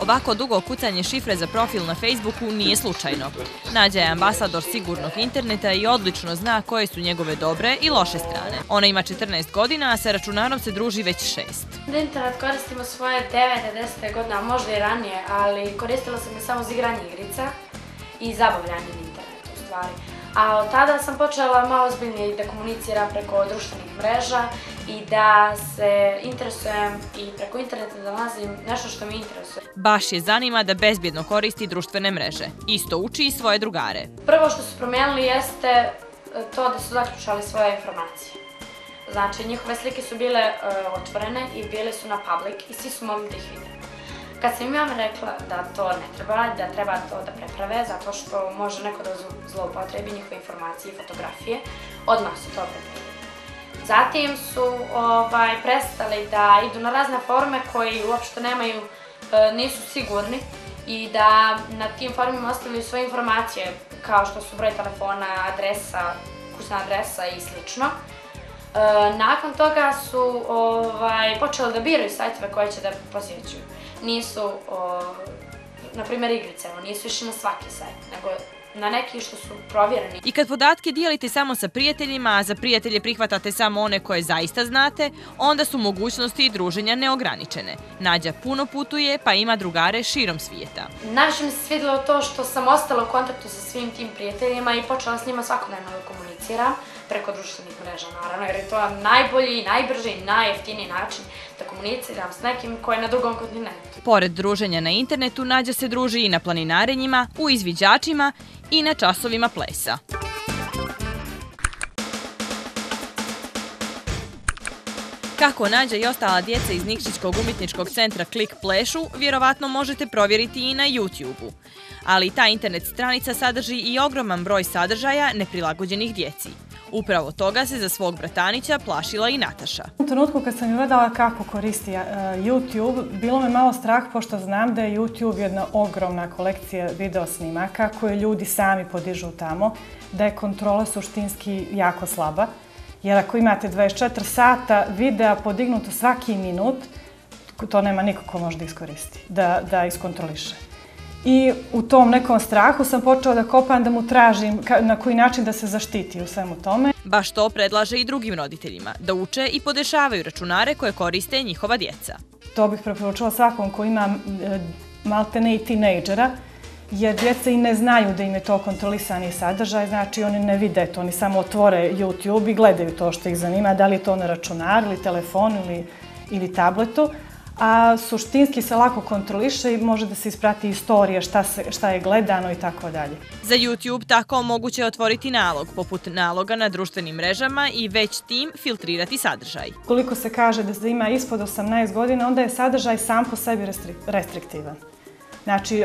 Ovako dugo kucanje šifre za profil na Facebooku nije slučajno. Nađa je ambasador sigurnog interneta i odlično zna koje su njegove dobre i loše strane. Ona ima 14 godina, a sa računarom se druži već 6. Internet koristimo svoje 9. 10. godine, a možda i ranije, ali koristila sam ga samo za igranje igrica i zabavljanje na internetu u stvari. A od tada sam počela malo ozbiljnije da komuniciram preko društvenih mreža i da se interesujem i preko interneta da nalazim nešto što mi interesuje. Baš je zanima da bezbjedno koristi društvene mreže. Isto uči i svoje drugare. Prvo što su promijenili jeste to da su zaključali svoje informacije. Znači, njihove slike su bile otvorene i bile su na public i svi su mogli da ih vide. Kad sam im rekla da to ne treba, da treba to da preprave, zato što može neko da zloupotrebi njihove informacije i fotografije, odmah su to prepravili. Zatim su prestali da idu na razne forume koji uopšte nisu sigurni i da na tim forumima ostavljaju svoje informacije, kao što su broj telefona, adresa, kućna adresa i slično. Nakon toga su počeli da biraju sajtove koje će da posjećuju. Nisu, na primjer, igrice, nisu išli na svaki sajt, nego na neki što su provjereni. I kad podatke dijelite samo sa prijateljima, a za prijatelje prihvatate samo one koje zaista znate, onda su mogućnosti i druženja neograničene. Nađa puno putuje, pa ima drugare širom svijeta. Najviše mi se svidjelo to što sam ostala u kontaktu sa svim tim prijateljima i počela s njima svakodnevno da komuniciram preko društvenih mreža, naravno, jer je to najbolji, najbrži i najjeftiniji način da komuniciram s nekim ko je na drugom kontinentu. Pored druženja na internetu, Nađa se druži i na planinarenjima, u izviđačima i na časovima plesa. Kako Nađa i ostala djeca iz Nikšićkog umjetničkog centra Klik plešu, vjerovatno možete provjeriti i na YouTube-u. Ali ta internet stranica sadrži i ogroman broj sadržaja neprilagođenih djeci. Upravo toga se za svog bratanića plašila i Nataša. U trenutku kad sam gledala kako koristi YouTube, bilo me malo strah pošto znam da je YouTube jedna ogromna kolekcija video snimaka koje ljudi sami podižu tamo, da je kontrola suštinski jako slaba. Jer ako imate 24 sata videa podignuto svaki minut, to nema niko ko može da iskoristi, da iskontroliše. I u tom nekom strahu sam počela da kopam, da mu tražim na koji način da se zaštiti u svemu tome. Baš to predlaže i drugim roditeljima, da uče i podešavaju računare koje koriste njihova djeca. To bih preporučila svakom ko ima maltene i tinejdžera, jer djeca i ne znaju da im je to kontrolisani sadržaj, znači oni ne vide to, oni samo otvore YouTube i gledaju to što ih zanima, da li je to na računar ili telefon ili tabletu, a suštinski se lako kontroliše i može da se isprati istorija šta je gledano i tako dalje. Za YouTube tako moguće je otvoriti nalog, poput naloga na društvenim mrežama i već tim filtrirati sadržaj. Koliko se kaže da se ima ispod 18 godina, onda je sadržaj sam po sebi restriktivan. Znači,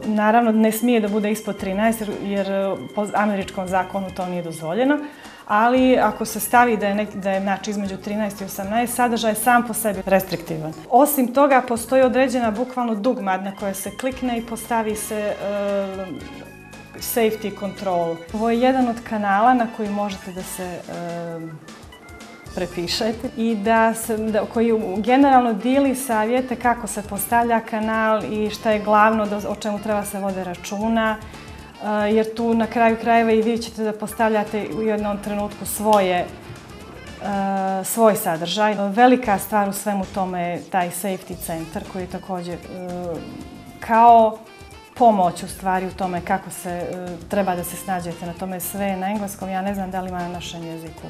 naravno, ne smije da bude ispod 13 jer po američkom zakonu to nije dozvoljeno, ali ako se stavi da je znači, između 13 i 18, sadržaj je sam po sebi restriktivan. Osim toga, postoji određena bukvalno dugma na koje se klikne i postavi se safety control. Ovo je jedan od kanala na koji možete da se prepišete i koji generalno dijeli savjete kako se postavlja kanal i šta je glavno, o čemu treba se vode računa, jer tu na kraju krajeva i vi ćete da postavljate u jednom trenutku svoj sadržaj. Velika stvar u svemu tome je taj safety centar koji je također kao pomoć u stvari u tome kako se treba da se snađete na tome, sve na engleskom, ja ne znam da li ima na našem jeziku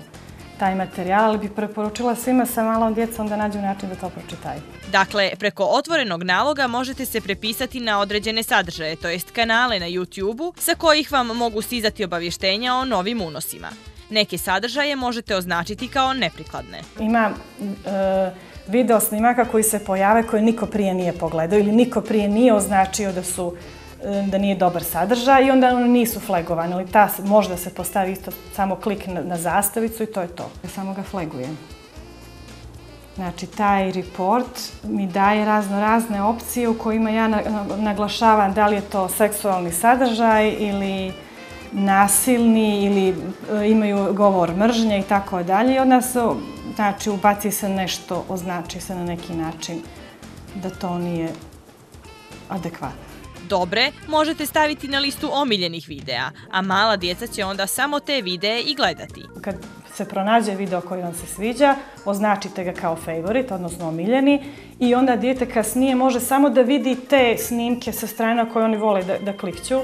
taj materijal, ali bih preporučila svima sa malom djecom da nađu način da to pročitaju. Dakle, preko otvorenog naloga možete se prepisati na određene sadržaje, to jest kanale na YouTube-u, sa kojih vam mogu stizati obavještenja o novim unosima. Neke sadržaje možete označiti kao neprikladne. Ima video snimaka koji se pojave koje niko prije nije pogledao ili niko prije nije označio da nije dobar sadržaj i onda oni nisu flagovani, ali možda se postavi isto samo klik na zastavicu i to je to. Ja samo ga flagujem. Znači, taj report mi daje razne opcije u kojima ja naglašavam da li je to seksualni sadržaj ili nasilni ili imaju govor mržnje i tako dalje. I onda se, znači, ubaci se nešto, označi se na neki način da to nije adekvatna. Dobre možete staviti na listu omiljenih videa, a mala djeca će onda samo te videe i gledati. Kad se pronađe video koji vam se sviđa, označite ga kao favorit, odnosno omiljeni, i onda dijete kasnije može samo da vidi te snimke sa strana koje oni vole da klikću,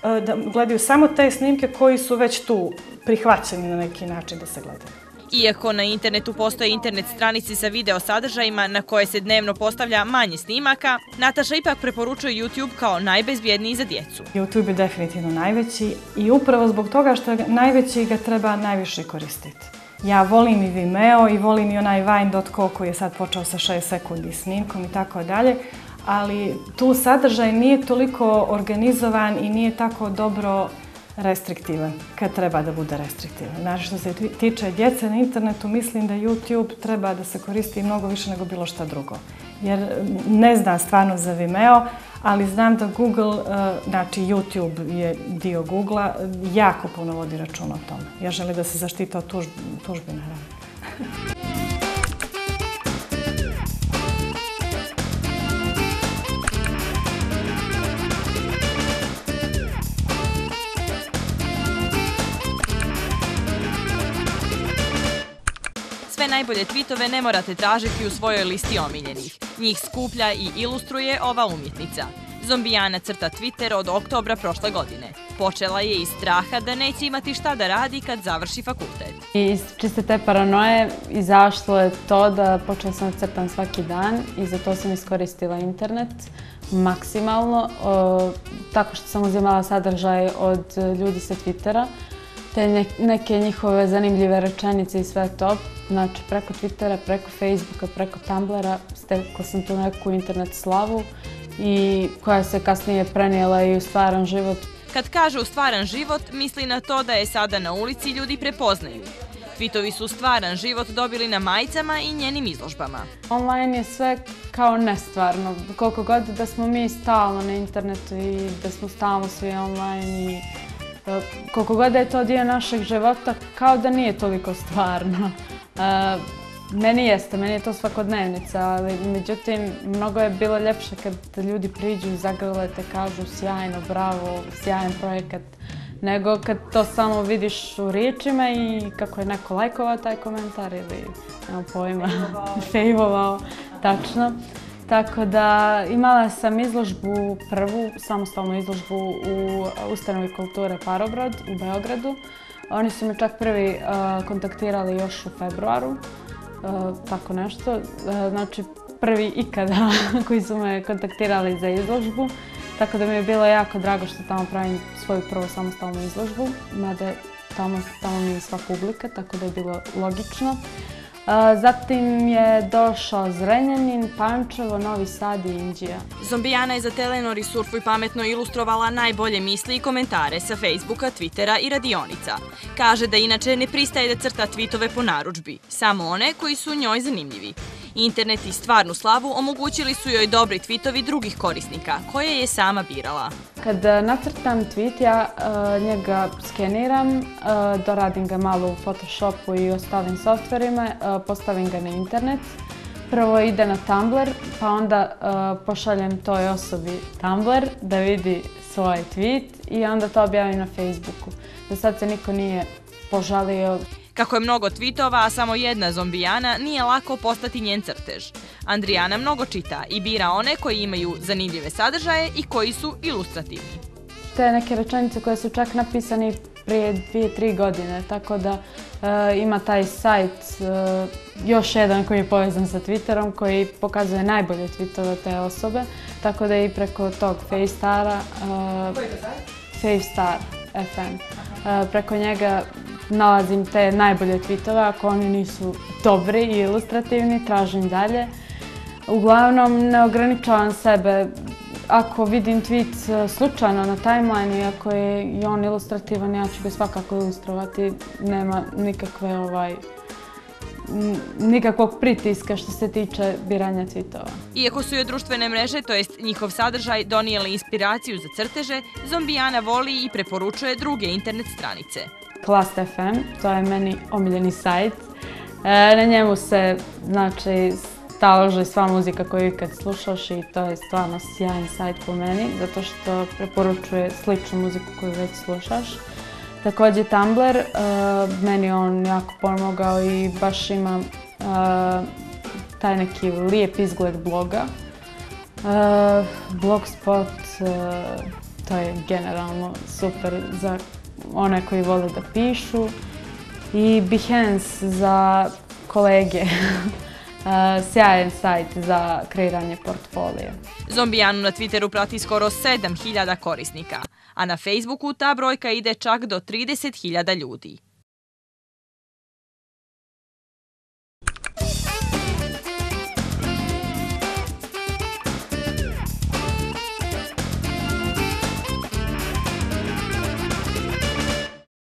da gledaju samo te snimke koji su već tu prihvaćeni na neki način da se gledaju. Iako na internetu postoje internet stranice sa video sadržajima na koje se dnevno postavlja manje snimaka, Nataša ipak preporučuje YouTube kao najbezbjedniji za djecu. YouTube je definitivno najveći i upravo zbog toga što je najveći ga treba najviše koristiti. Ja volim i Vimeo i volim i onaj Vine.co koji je sad počeo sa 6 sekundi snimkom i tako dalje, ali tu sadržaj nije toliko organizovan i nije tako dobro restriktivan, kad treba da bude restriktivan. Znači, što se tiče djece na internetu, mislim da YouTube treba da se koristi mnogo više nego bilo šta drugo. Jer ne znam stvarno za Vimeo, ali znam da Google, znači YouTube je dio Googlea, jako puno vodi računa o tome. Ja želim da se zaštite od tužbi, naravno. Sve najbolje tweetove ne morate tražiti u svojoj listi omiljenih. Njih skuplja i ilustruje ova umjetnica. Zombijana crta Twitter od oktobra prošle godine. Počela je iz straha da neće imati šta da radi kad završi fakultet. Iz čiste te paranoje izašlo je to da počela sam da crtam svaki dan i za to sam iskoristila internet maksimalno, tako što sam uzimala sadržaj od ljudi sa Twittera, te neke njihove zanimljive rečenice i sve to. Znači, preko Twittera, preko Facebooka, preko Tumblra stekla sam tu neku internet slavu i koja se kasnije prenijela i u stvaran život. Kad kaže u stvaran život, misli na to da je sada na ulici ljudi prepoznaju. Tweetovi su stvaran život dobili na majicama i njenim izložbama. Online je sve kao nestvarno. Koliko god da smo mi stalno na internetu i da smo stalno svi online i koliko god da je to dio našeg života, kao da nije toliko stvarno. Meni je to svakodnevnica, ali međutim mnogo je bilo ljepše kad ljudi priđu, zagrle te, kažu sjajno, bravo, sjajan projekat, nego kad to samo vidiš u riječima i kako je neko lajkovao taj komentar ili nemam pojma, fejvovao, tačno. Tako da imala sam izložbu, prvu samostalnu izložbu u Ustanovi kulture Parobrod u Beogradu. Oni su me čak prvi kontaktirali još u februaru, tako nešto. Znači, prvi ikada koji su me kontaktirali za izložbu. Tako da mi je bilo jako drago što tamo pravim svoju prvu samostalnu izložbu, mada tamo mi je sva publika, tako da je bilo logično. Zatim je došao Zrenjanin, Pančevo, Novi Sad i Inđija. Zombijana je za Telenor i Surfuj pametno ilustrovala najbolje misli i komentare sa Facebooka, Twittera i radionica. Kaže da inače ne pristaje da crta tweetove po narudžbi, samo one koji su njoj zanimljivi. Internet i stvarnu slavu omogućili su joj dobri tweetovi drugih korisnika, koje je sama birala. Kad nacrtam tweet, ja njega skeniram, doradim ga malo u Photoshopu i ostalim softverima, postavim ga na internet. Prvo ide na Tumblr, pa onda pošaljem toj osobi Tumblr da vidi svoj tweet i onda to objavim na Facebooku. Do sad se niko nije požalio. Kako je mnogo tweetova, a samo jedna zombijana, nije lako postati njen crtež. Andrijana mnogo čita i bira one koji imaju zanimljive sadržaje i koji su ilustrativni. Te neke rečenice koje su čak napisane prije 2-3 godine, tako da ima taj sajt, još jedan koji je povezan sa Twitterom, koji pokazuje najbolje tweetove te osobe, tako da i preko tog Favestara, Favestar FM, preko njega nalazim te najbolje tweetove, ako oni nisu dobri i ilustrativni, tražim dalje. Uglavnom, ne ograničavam sebe. Ako vidim tweet slučajno na timeline i ako je i on ilustrativan, ja ću ga svakako ilustrovati. Nema nikakvog pritiska što se tiče biranja tweetova. Iako su joj društvene mreže, to jest njihov sadržaj, donijeli inspiraciju za crteže, Zombijana voli i preporučuje druge internet stranice. Last.fm, to je meni omiljeni sajt. Na njemu se, znači, staloži sva muzika koju ikad slušaš i to je stvarno sjajan sajt po meni, zato što preporučuje sličnu muziku koju već slušaš. Također Tumblr, meni on jako pomogao i baš ima taj neki lijep izgled bloga. Blogspot, to je generalno super za one koji vole da pišu. I Behance za kolege, sjajan sajt za kreiranje portfolija. Zombijanu na Twitteru prati skoro 7.000 korisnika, a na Facebooku ta brojka ide čak do 30.000 ljudi.